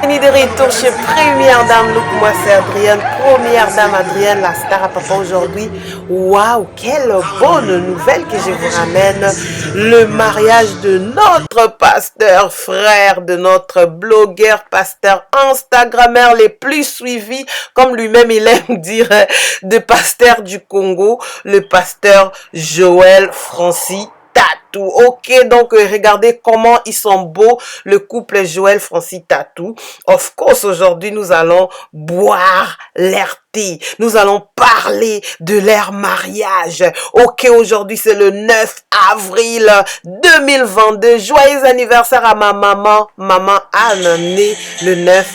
Fini de retour chez Première Dame. Look, moi c'est Adrienne, Première Dame Adrienne, la star à papa aujourd'hui. Waouh, quelle bonne nouvelle que je vous ramène. Le mariage de notre pasteur, frère de notre blogueur, pasteur Instagrammeur les plus suivis, comme lui-même il aime dire, de pasteur du Congo, le pasteur Joël Francis Tatou. Ok, donc regardez comment ils sont beaux, le couple Joël Francis Tatou. Of course, aujourd'hui, nous allons boire leur thé. Nous allons parler de leur mariage. Ok, aujourd'hui, c'est le 9 avril 2022. Joyeux anniversaire à ma maman. Maman Anne, née le 9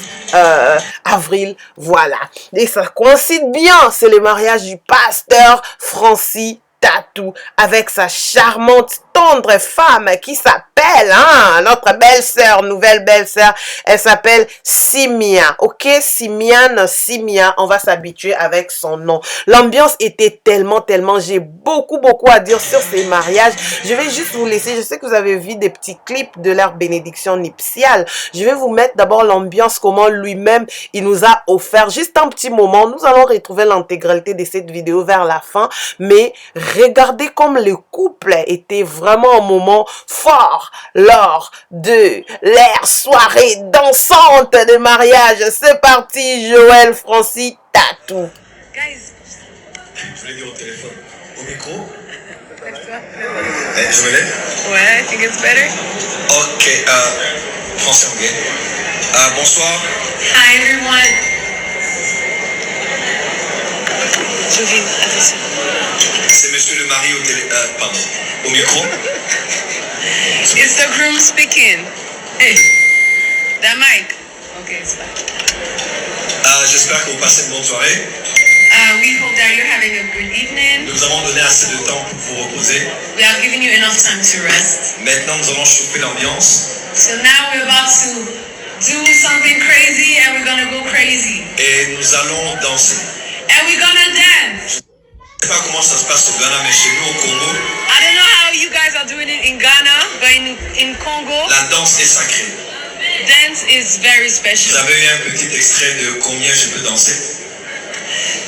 avril, voilà. Et ça coïncide bien, c'est le mariage du pasteur Francis Tatou avec sa charmante, tendre femme qui s'appelle, notre belle-sœur, nouvelle belle-sœur, elle s'appelle Simia, ok, Simia, on va s'habituer avec son nom. L'ambiance était tellement, j'ai beaucoup à dire sur ces mariages. Je vais juste vous laisser, je sais que vous avez vu des petits clips de leur bénédiction nuptiale. Je vais vous mettre d'abord l'ambiance, comment lui-même, il nous a offert juste un petit moment. Nous allons retrouver l'intégralité de cette vidéo vers la fin, mais regardez comme le couple était vraiment un moment fort lors de leur soirée dansante de mariage. C'est parti, Joël Francis Tatou. Guys. Je voulais dire au téléphone. Au micro. Je me l'ai. Ouais, I think it's better. Ok, français anglais. Bonsoir. Hi everyone. Jovine, attention. C'est monsieur le mari au micro. It's the groom speaking. Hey, that mic. Okay, it's fine. J'espère que vous passez une bonne soirée. We hope that you're having a good evening. Nous avons donné assez de temps pour vous reposer. We have given you enough time to rest. Maintenant, nous allons chauffer l'ambiance. So now we're about to do something crazy and we're gonna go crazy. Et nous allons danser. And we're gonna dance. Je ne sais pas comment ça se passe au Ghana, mais chez nous au Congo, I don't know how you guys are doing it in Ghana, but in Congo, la danse est sacrée. dance is very Vous special. avez eu un petit extrait de combien je peux danser.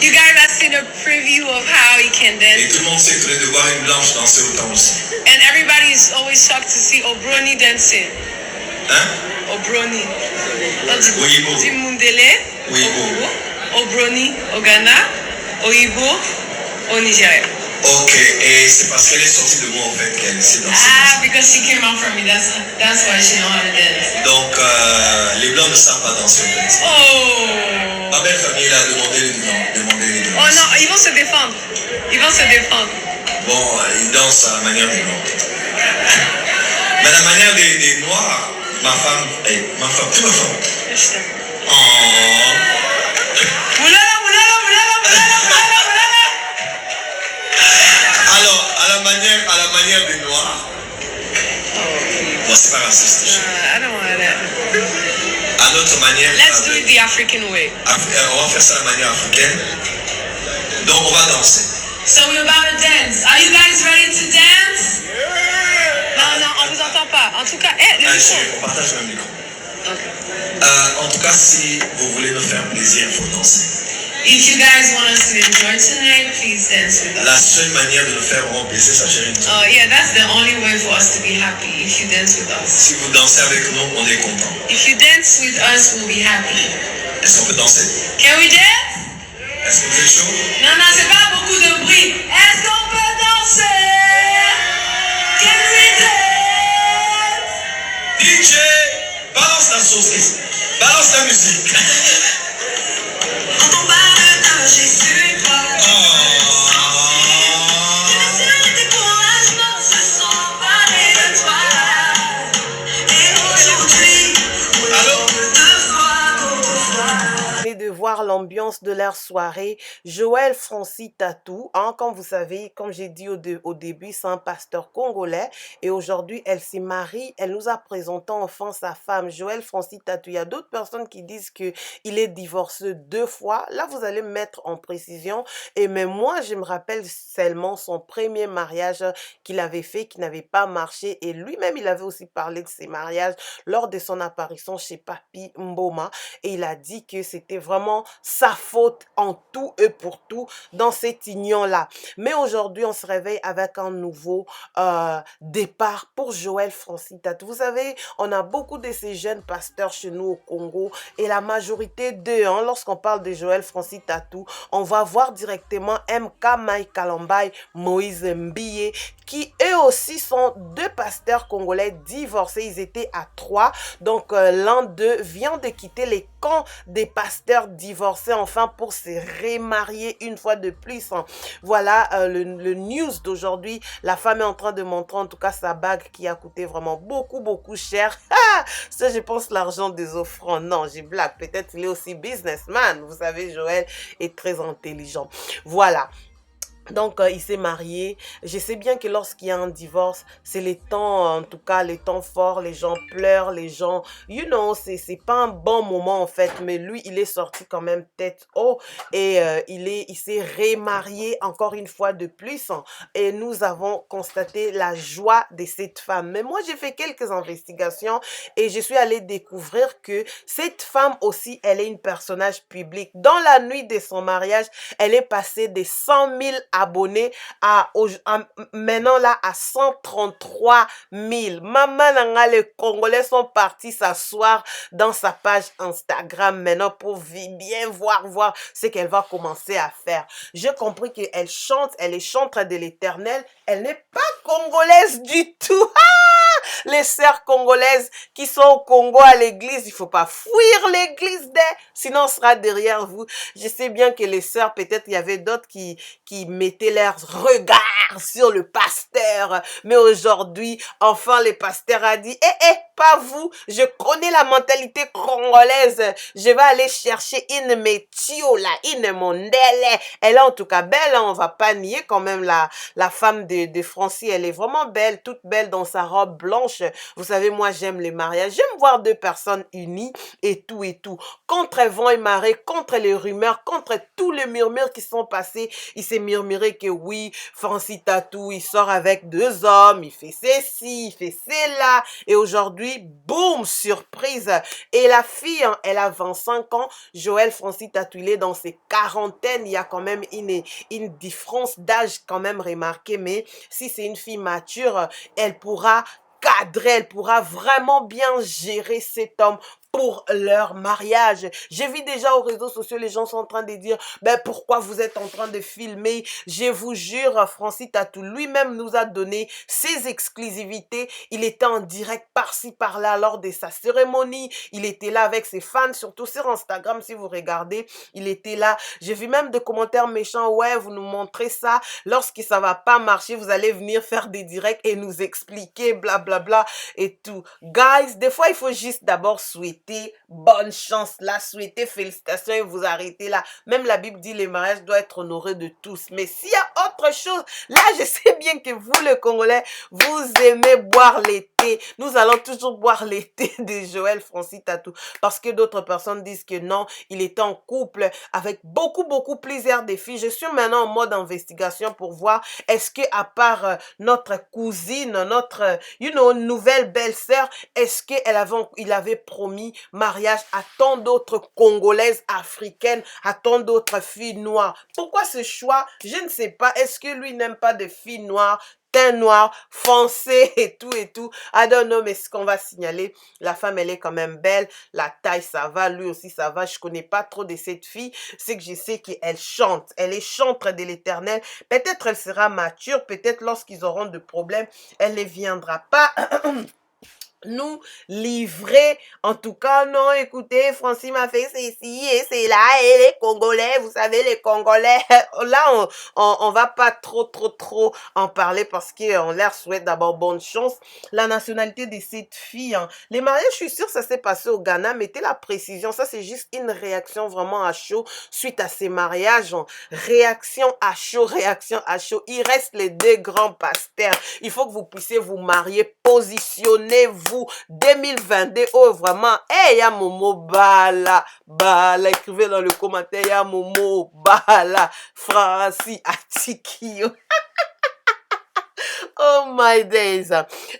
You guys have seen a preview of how he can Et dance. tout le monde sait que de voir une blanche danser autant aussi. And everybody is always shocked to see Obroni dancing. Hein? Obroni. Oyibo. Dimundele. Oyibo. Obroni au Ghana. Oyibo au Nigeria. Ok, et c'est parce qu'elle est sortie de moi en fait qu'elle sait danser. Ah, because she came out from me. That's why she know how to dance. Donc, les blancs ne savent pas danser en fait. Oh. Ma belle famille elle a demandé les blancs. Oh non, ils vont se défendre. Ils vont se défendre. Bon, ils dansent à la manière des blancs. Mais à la manière des noirs, ma femme, plus ma femme. Oh. Alors, à la manière des noirs. Bon, c'est pas raciste. I don't want that. À notre manière. Let's do it the African way. On va faire ça à la manière africaine. Donc, on va danser. So we're about to dance. Are you guys ready to dance? Non, on vous entend pas. En tout cas, le micro. On partage le même micro. Okay. En tout cas, si vous voulez nous faire plaisir, il faut danser. If you guys want us to enjoy tonight, please dance with us. La seule manière de nous faire vraiment plaisir, ça chérie. Oh yeah, that's the only way for us to be happy, if you dance with us. Si vous dansez avec nous, on est content. If you dance with us, we'll be happy. Est-ce qu'on peut danser? Can we dance? Est-ce que vous êtes chaud? Non, c'est pas beaucoup de bruit. Est-ce qu'on peut danser? Can we dance? DJ, balance la sauce, balance la musique. Quand on parle de Jésus, toi. l'ambiance de leur soirée. Joël Francis Tatou, hein, comme vous savez, comme j'ai dit au début, c'est un pasteur congolais et aujourd'hui, elle s'est mariée. Elle nous a présenté enfin sa femme, Joël Francis Tatou. Il y a d'autres personnes qui disent que il est divorcé 2 fois. Là, vous allez me mettre en précision. Et mais moi, je me rappelle seulement son premier mariage qu'il avait fait, qui n'avait pas marché. Et lui-même, il avait aussi parlé de ses mariages lors de son apparition chez Papi Mboma. Et il a dit que c'était vraiment sa faute en tout et pour tout dans cette union-là. Mais aujourd'hui, on se réveille avec un nouveau départ pour Joël Francis Tatou. Vous savez, on a beaucoup de ces jeunes pasteurs chez nous au Congo et la majorité d'eux, hein, lorsqu'on parle de Joël Francis Tatou, on va voir directement MK Mike Kalambay, Moïse Mbiye, qui eux aussi sont 2 pasteurs congolais divorcés. Ils étaient à 3. Donc l'un d'eux vient de quitter les camps des pasteurs divorcés enfin pour se remarier une fois de plus. Hein. Voilà le news d'aujourd'hui. La femme est en train de montrer en tout cas sa bague qui a coûté vraiment beaucoup cher. Ça, je pense l'argent des offrandes. Non, j'ai blague. Peut-être il est aussi businessman. Vous savez, Joël est très intelligent. Voilà. Donc, il s'est marié. Je sais bien que lorsqu'il y a un divorce, c'est les temps, en tout cas, les temps forts, les gens pleurent, les gens, c'est pas un bon moment en fait, mais lui, il est sorti quand même tête haut et il s'est remarié encore une fois de plus hein, et nous avons constaté la joie de cette femme. Mais moi, j'ai fait quelques investigations et je suis allée découvrir que cette femme aussi, elle est une personnage public. Dans la nuit de son mariage, elle est passée des 100 000 abonnés maintenant là à 133 000. Maman nanga, les Congolais sont partis s'asseoir dans sa page Instagram maintenant pour bien voir ce qu'elle va commencer à faire. J'ai compris qu'elle chante, elle est chantre de l'Éternel. Elle n'est pas congolaise du tout. Les sœurs congolaises qui sont au Congo à l'église, il faut pas fuir l'église sinon on sera derrière vous. Je sais bien que les sœurs, peut-être il y avait d'autres qui mettaient leurs regards sur le pasteur, mais aujourd'hui, enfin le pasteur a dit, pas vous, je connais la mentalité congolaise, je vais aller chercher une métio là, une mondele. Elle est en tout cas belle, hein, on va pas nier quand même la femme de Francis, elle est vraiment belle, toute belle dans sa robe blanche. Vous savez, moi j'aime les mariages, j'aime voir 2 personnes unies et tout. Contre vent et marée, contre les rumeurs, contre tous les murmures qui sont passés, il s'est murmuré que oui, Francis Tatou, il sort avec 2 hommes, il fait ceci, il fait cela, et aujourd'hui, boum, surprise. Et la fille, hein, elle a 25 ans, Joël Francis Tatou, il est dans ses quarantaines, il y a quand même une différence d'âge quand même remarquée, mais si c'est une fille mature, elle pourra cadrer, elle pourra vraiment bien gérer cet homme pour leur mariage. J'ai vu déjà aux réseaux sociaux, les gens sont en train de dire, ben pourquoi vous êtes en train de filmer? Je vous jure, Francis Tatou lui-même nous a donné ses exclusivités. Il était en direct par-ci, par-là lors de sa cérémonie. Il était là avec ses fans, surtout sur Instagram, si vous regardez, il était là. J'ai vu même des commentaires méchants, ouais, vous nous montrez ça. Lorsque ça va pas marcher, vous allez venir faire des directs et nous expliquer, blablabla et tout. Guys, des fois, il faut juste d'abord souhaiter bonne chance là, souhaiter félicitations et vous arrêtez là. Même la Bible dit le mariage doit être honoré de tous. Mais s'il y a autre chose, là je sais bien que vous les Congolais, vous aimez boire l'été. Nous allons toujours boire l'été de Joël Francis Tatou. Parce que d'autres personnes disent que non, il était en couple avec beaucoup plusieurs de filles. Je suis maintenant en mode investigation pour voir est-ce que à part notre cousine, notre nouvelle belle-sœur, est-ce qu'il avait promis mariage à tant d'autres Congolaises africaines, à tant d'autres filles noires. Pourquoi ce choix? Je ne sais pas. Est-ce que lui n'aime pas de filles noires, teint noir, foncé et tout? I don't know, mais ce qu'on va signaler, la femme, elle est quand même belle. La taille, ça va. Lui aussi, ça va. Je connais pas trop de cette fille. C'est que je sais qu'elle chante. Elle est chantre de l'Éternel. Peut-être elle sera mature. Peut-être lorsqu'ils auront de problèmes, elle ne viendra pas nous livrer. En tout cas, non, écoutez, Francis m'a fait ceci et c'est là, et les Congolais, vous savez, les Congolais, là, on va pas trop en parler parce qu'on leur souhaite d'abord bonne chance. La nationalité de cette fille, hein. Les mariages, je suis sûre, ça s'est passé au Ghana, mettez la précision, ça c'est juste une réaction vraiment à chaud suite à ces mariages, hein. Réaction à chaud, il reste les deux grands pasteurs. Il faut que vous puissiez vous marier, positionnez-vous 2022. Oh vraiment, hey, ya Momo Bala, écrivez dans le commentaire, ya Momo Bala, Francis Atikio. Oh my days.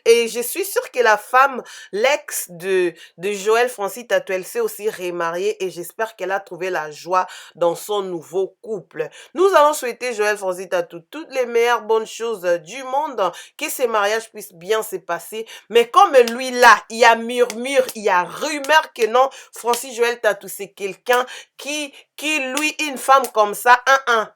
Et je suis sûre que la femme, l'ex de Joël Francis Tatou, elle s'est aussi remariée et j'espère qu'elle a trouvé la joie dans son nouveau couple. Nous allons souhaiter Joël Francis Tatou toutes les meilleures bonnes choses du monde, que ces mariages puissent bien se passer. Mais comme lui là, il y a murmure, il y a rumeur que non, Francis Joël Tatou, c'est quelqu'un qui lui, une femme comme ça,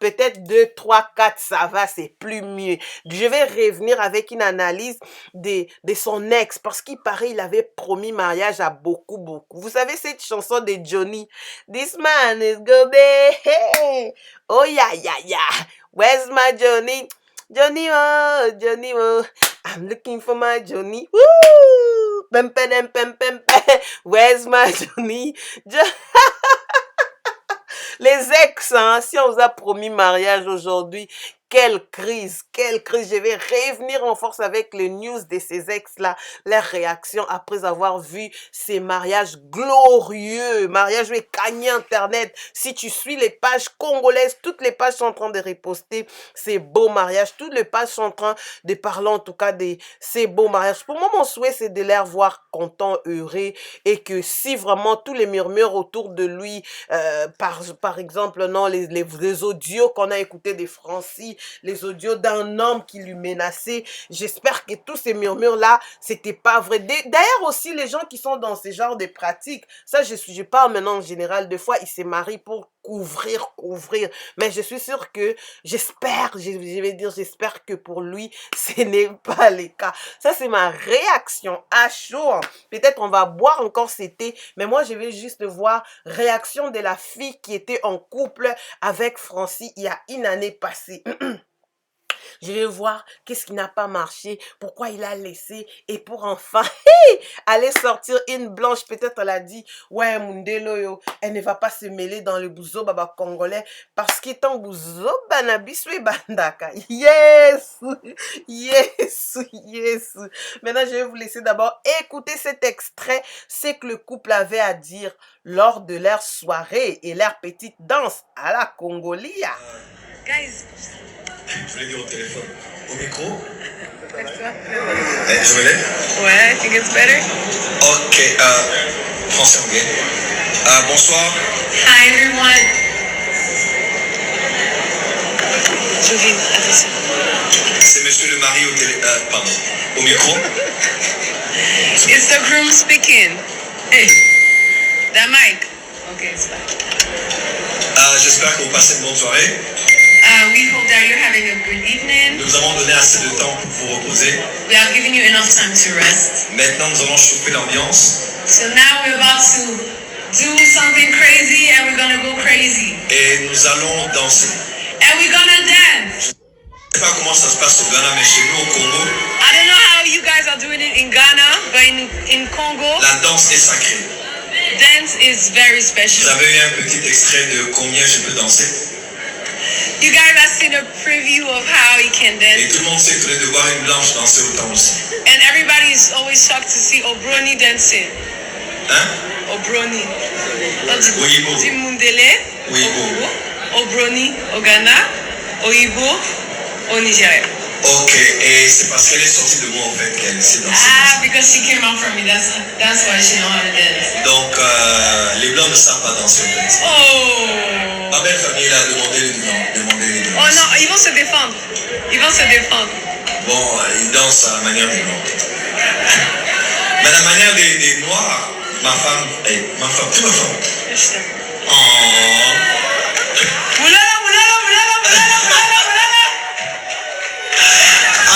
peut-être 2, 3, 4, ça va, c'est plus mieux. Je vais revenir avec une analyse de son ex, parce qu'il paraît, il avait promis mariage à beaucoup. Vous savez cette chanson de Johnny? This man is good, hey. Oh yeah. Where's my Johnny? Johnny, oh, I'm looking for my Johnny. Woo! Pem. Where's my Johnny? Les ex, hein, si on vous a promis mariage aujourd'hui, quelle crise. Je vais revenir en force avec les news de ces ex-là, leurs réactions après avoir vu ces mariages glorieux, mariages où gagné Internet. Si tu suis les pages congolaises, toutes les pages sont en train de reposter ces beaux mariages, toutes les pages sont en train de parler en tout cas de ces beaux mariages. Pour moi, mon souhait, c'est de les voir contents, heureux, et que si vraiment tous les murmures autour de lui, par exemple, non, les audios qu'on a écoutés de Francis, les audios d'un homme qui lui menaçait. J'espère que tous ces murmures-là, c'était pas vrai. D'ailleurs aussi, les gens qui sont dans ce genre de pratiques, ça, je parle maintenant en général, des fois, ils se marient pour couvrir. Mais je suis sûre que, j'espère que pour lui, ce n'est pas le cas. Ça, c'est ma réaction à chaud. Peut-être on va boire encore cet thé, mais moi, je vais juste voir réaction de la fille qui était en couple avec Francis il y a une année passée. Je vais voir qu'est-ce qui n'a pas marché, pourquoi il a laissé, et pour enfin aller sortir une blanche. Peut-être elle a dit, ouais, Mundelo, yo, elle ne va pas se mêler dans le bouzo baba congolais, parce qu'étant bouzo banabiswe bandaka. Yes. Maintenant, je vais vous laisser d'abord écouter cet extrait, ce que le couple avait à dire lors de leur soirée et leur petite danse à la Congolia. Guys. Je voulais dire au téléphone. Au micro? Eh, je me lève? Ouais, I think it's better. Ok, français anglais. Bonsoir. Hi everyone. Jovine, attention. C'est monsieur le mari au micro. It's the groom speaking. Hey, that mic. Okay, it's fine. J'espère que vous passez une bonne soirée. We hope that you're having a good evening. Nous avons donné assez de temps pour vous reposer. We have given you enough time to rest. Maintenant, nous allons chauffer l'ambiance. So now we're about to do something crazy and we're gonna go crazy. Et nous allons danser. And we're gonna dance. Je ne sais pas comment ça se passe au Ghana, mais chez nous au Congo, I don't know how you guys are doing it in Ghana, but in Congo, la danse est sacrée. dance is very Vous special. avez eu un petit extrait de combien je peux danser. You guys have seen a preview of how he can Et dance. tout le monde s'est étonné de voir une blanche danser autant aussi. And everybody is always shocked to see Obroni dancing. Hein? Obroni. Oyibo. Mundele. Oyibo. Obroni au Ghana. Oyibo au Nigeria. Ok, et c'est parce qu'elle est sortie de moi en fait qu'elle sait danser. Ah, because she came out from me. That's why she know how to dance. Donc, les blancs ne savent pas danser en fait. Oh. Ma belle famille a demandé les blancs. Oh non, ils vont se défendre. Bon, ils dansent à la manière des blancs. Mais à la manière des noirs, ma femme, tu me fais. Oh.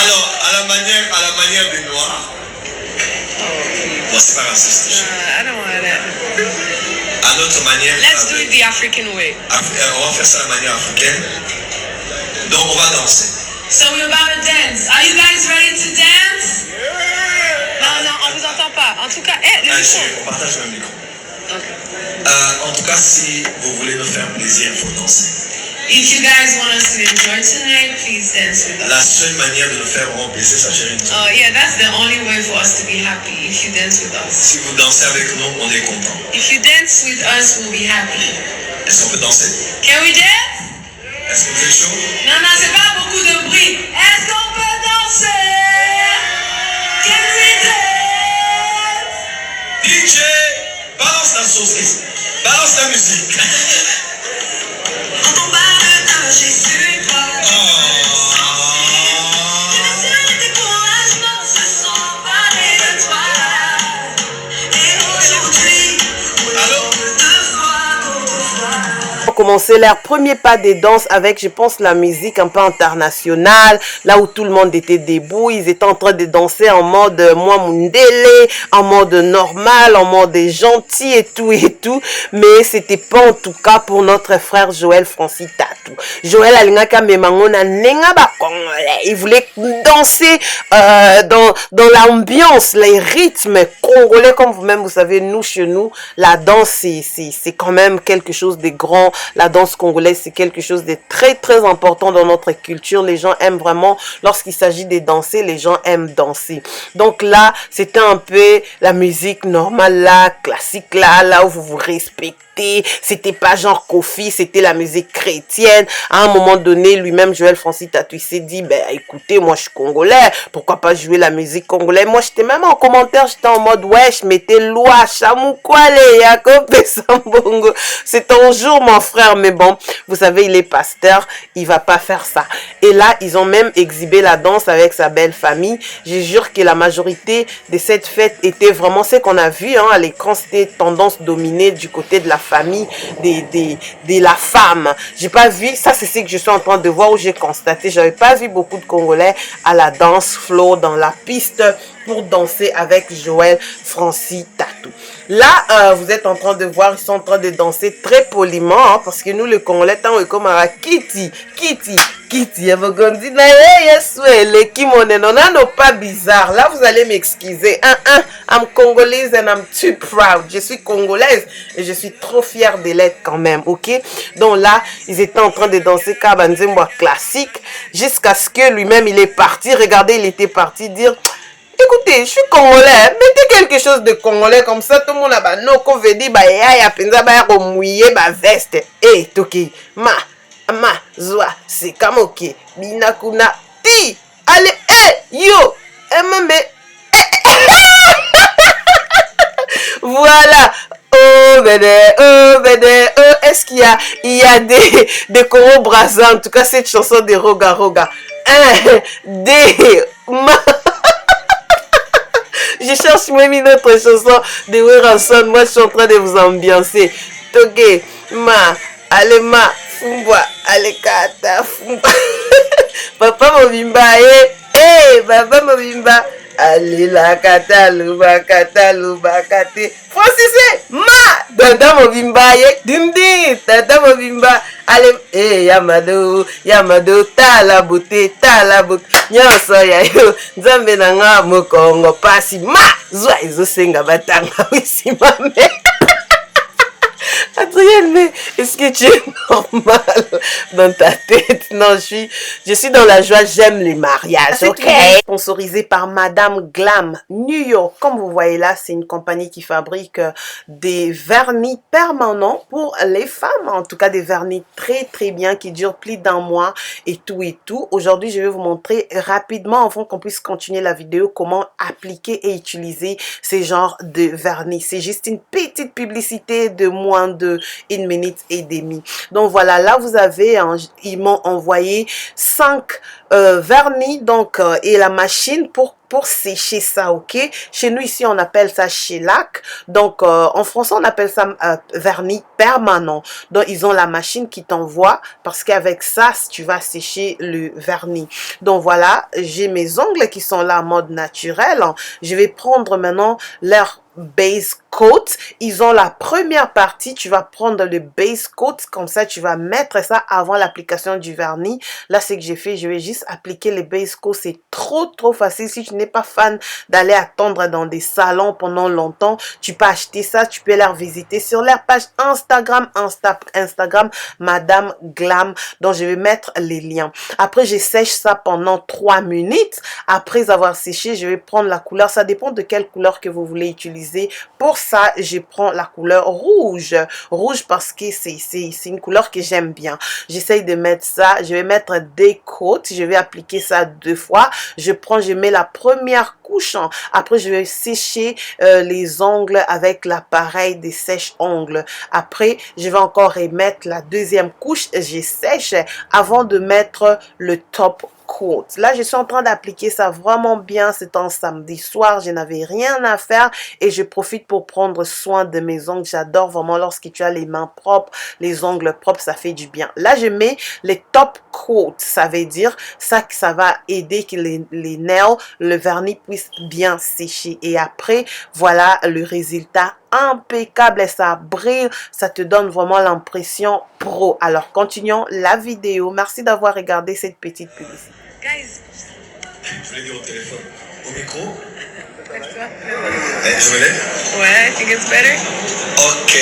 Alors, à la manière des noirs, c'est pas raciste. I don't want that. À notre manière. Let's do it the African way. On va faire ça de la manière africaine. Donc on va danser. So we're about to dance. Are you guys ready to dance? Non, non, on vous entend pas. En tout cas, le micro. On partage le micro. Okay. En tout cas, si vous voulez nous faire plaisir, il faut danser. If you guys want us to enjoy tonight, please dance with La us. seule manière de nous faire vraiment plaisir, ça chérie. Oh yeah, that's the only way for us to be happy. If you dance with us. Si vous dansez avec nous, on est content. If you dance with us, we'll be happy. Est-ce qu'on peut danser? Can we dance? Est-ce que vous êtes chaud? Non, non, c'est pas beaucoup de bruit. Est-ce qu'on peut danser? Can we dance? DJ, balance la sauce, balance la musique. Quand on parle de Jésus, toi, les découragements se sont parlés de toi. Et aujourd'hui, Allô? Ont commencé leur premier pas des danses avec, je pense, la musique un peu internationale, là où tout le monde était debout. Ils étaient en train de danser en mode moi mundele, en mode normal, en mode gentil et tout. Mais c'était pas en tout cas pour notre frère Joël Francis Tatou. Joël Alingaka Memangona Nenga ba Congolais. Il voulait danser dans l'ambiance, les rythmes congolais, comme vous-même vous savez, nous chez nous, la danse c'est quand même quelque chose de grand. La danse congolaise, c'est quelque chose de très très important dans notre culture. Les gens aiment vraiment, lorsqu'il s'agit de danser, les gens aiment danser. Donc là, c'était un peu la musique normale là, classique là où vous vous respectez. C'était pas genre Kofi, c'était la musique chrétienne. À un moment donné, lui-même, Joël Francis Tatou, il s'est dit, ben écoutez, moi je suis congolais, pourquoi pas jouer la musique congolaise? Moi j'étais même en commentaire, j'étais en mode, ouais, je mettais loi, chamoukwale, Yakob et Sambongo. C'est ton jour, mon frère, mais bon, vous savez, il est pasteur, il va pas faire ça. Et là, ils ont même exhibé la danse avec sa belle famille. Je jure que la majorité de cette fête était vraiment ce qu'on a vu à l'écran, c'était tendance dominée du côté de la famille de la femme. J'ai pas vu, ça c'est ce que je suis en train de voir, où j'ai constaté, j'avais pas vu beaucoup de Congolais à la danse floor dans la piste pour danser avec Joël Francis Tatou. Là, vous êtes en train de voir, ils sont en train de danser très poliment, parce que nous, les Congolais, tant on est comme à Kitty, pas bizarre. Là, vous allez m'excuser. I'm Congolaise and I'm too proud. Je suis congolaise et je suis trop fière de l'être quand même, ok? Donc là, ils étaient en train de danser Kabanzembo classique jusqu'à ce que lui-même, il est parti. Regardez, il était parti dire... Écoutez, je suis congolais, mettez quelque chose de congolais comme ça, tout le monde a bah non, qu'on veut dire, bah ya penza bah mouillé, bah veste, toki, ma, zoa, c'est comme ok, binakuna, ti, allez, yo, mambe, voilà. Oh, est-ce qu'il y a des Congo Brazza, en tout cas cette chanson de Roga Roga, je cherche même une autre chanson de Weranson. Moi, je suis en train de vous ambiancer. Toge, ma, allez ma, fumbwa, allez kata, fumbwa. Papa Mobimba, papa Mobimba. Allez la kata, luba kate. Francis, ma, dada Mobimba, dindi, dada Mobimba. Allez, Yamado, ta la beauté. Nyonso ya yo, nzambe na nga mokongo pasi, ma, zwa ezosenga batanga wisi mame. Adrienne, mais est-ce que tu es normal dans ta tête? Non, je suis dans la joie, j'aime les mariages, ok? Sponsorisé par Madame Glam New York. Comme vous voyez là, c'est une compagnie qui fabrique des vernis permanents pour les femmes. En tout cas, des vernis très très bien qui durent plus d'1 mois et tout. Aujourd'hui, je vais vous montrer rapidement, afin qu'on puisse continuer la vidéo, comment appliquer et utiliser ces genres de vernis. C'est juste une petite publicité de moins de 1 minute et demie. Donc voilà, là vous avez, ils m'ont envoyé 5 vernis, donc et la machine pour sécher ça, ok? Chez nous ici on appelle ça shellac, donc en français on appelle ça vernis permanent. Donc ils ont la machine qui t'envoie, parce qu'avec ça tu vas sécher le vernis. Donc voilà, j'ai mes ongles qui sont là en mode naturel. Je vais prendre maintenant leur base coat. Ils ont la première partie, tu vas prendre le base coat, comme ça tu vas mettre ça avant l'application du vernis. Là, c'est que j'ai fait, je vais juste appliquer les base coat, c'est trop facile. Si tu n'es pas fan d'aller attendre dans des salons pendant longtemps, tu peux acheter ça, tu peux leur visiter sur leur page Instagram, Madame Glam, dont je vais mettre les liens. Après, je sèche ça pendant 3 minutes. Après avoir séché, je vais prendre la couleur, ça dépend de quelle couleur que vous voulez utiliser. Pour ça, je prends la couleur rouge. Rouge parce que c'est une couleur que j'aime bien. J'essaye de mettre ça. Je vais mettre des côtes. Je vais appliquer ça 2 fois. Je mets la première couche. Après, je vais sécher les ongles avec l'appareil des sèche-ongles. Après, je vais encore remettre la deuxième couche. Je sèche avant de mettre le top coat. Là, je suis en train d'appliquer ça vraiment bien. C'est un samedi soir, je n'avais rien à faire et je profite pour prendre soin de mes ongles. J'adore vraiment lorsque tu as les mains propres, les ongles propres, ça fait du bien. Là, je mets les top coat. Ça veut dire ça que ça va aider que les nails, le vernis puisse bien sécher. Et après, voilà le résultat impeccable et ça brille, ça te donne vraiment l'impression pro. Alors continuons la vidéo. Merci d'avoir regardé cette petite publicité. Guys. Je voulais dire au téléphone. Au micro. Je me lève. Ouais, I think it's better. Ok,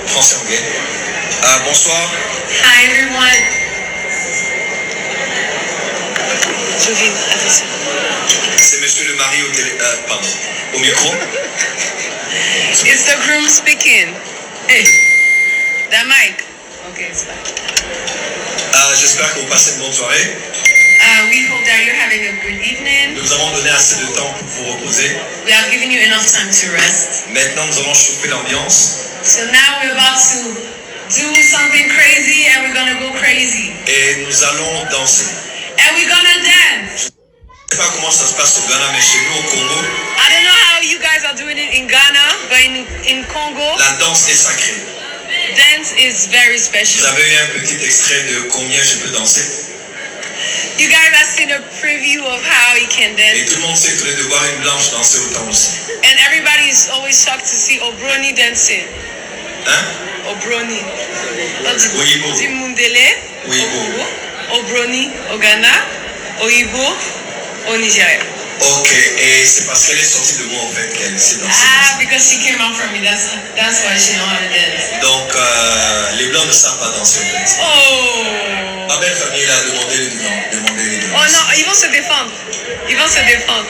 français anglais. Bonsoir. Hi everyone. Jouvine, attention. C'est monsieur le mari pardon, au micro. It's the groom speaking. Hey, that mic. Okay, it's fine. J'espère que vous passez une bonne soirée. We hope that you're having a good evening. Nous avons donné assez de temps pour vous reposer. We have given you enough time to rest. Maintenant, nous allons chauffer l'ambiance. So now we're about to do something crazy and we're gonna go crazy. Et nous allons danser. And we're gonna dance. Je ne sais pas comment ça se passe au Ghana, mais chez nous au Congo, I don't know how you guys are doing it in Ghana, but in Congo, la danse est sacrée. dance is very Vous special. avez eu un petit extrait de combien je peux danser. You guys have seen a preview of how he can Et dance. tout le monde s'est étonné de voir une blanche danser autant aussi. And everybody is always shocked to see Obroni dancing. Hein? Obroni. Oyibo. Dimundele. Oyibo. Obroni au Ghana. Oyibo au Nigeria. Ok, et c'est parce qu'elle est sortie de moi en fait qu'elle sait danser. Ah, because she came out from me. That's why she know how to dance. Donc, les blancs ne savent pas danser en fait. Oh. Ma belle famille a demandé les Oh non, ils vont se défendre. Ils vont se défendre.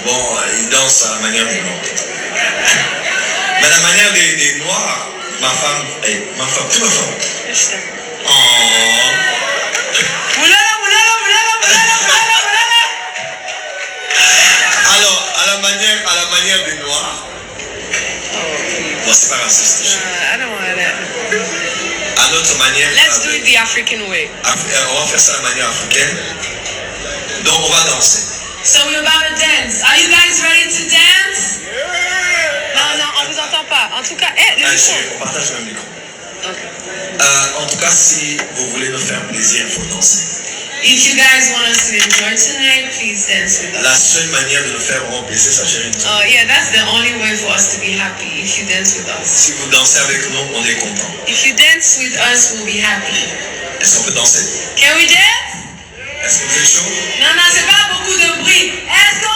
Bon, ils dansent à la manière des blancs. Mais à la manière des noirs, ma femme, toute ma femme. Oh. Moulala, moulala, moulala, moulala, moulala, moulala. Alors, à la manière des noirs. Bon, c'est pas raciste. I don't want that. À notre manière. Let's do it the African way. On va faire ça à la manière africaine. Donc, on va danser. So we're about to dance. Are you guys ready to dance? Non, non, on vous entend pas. En tout cas, le micro. On partage le même micro. Okay. En tout cas, si vous voulez nous faire plaisir, il faut danser. If you guys want us to enjoy tonight, please dance with La us. seule manière de nous faire vraiment plaisir, ça chérie. Oh yeah, that's the only way for us to be happy. If you dance with us. Si vous dansez avec nous, on est content. If you dance with us, we'll be happy. Est-ce qu'on peut danser? Can we dance? Est-ce qu'on fait chaud? Non, non, c'est pas beaucoup de bruit. Est-ce qu'on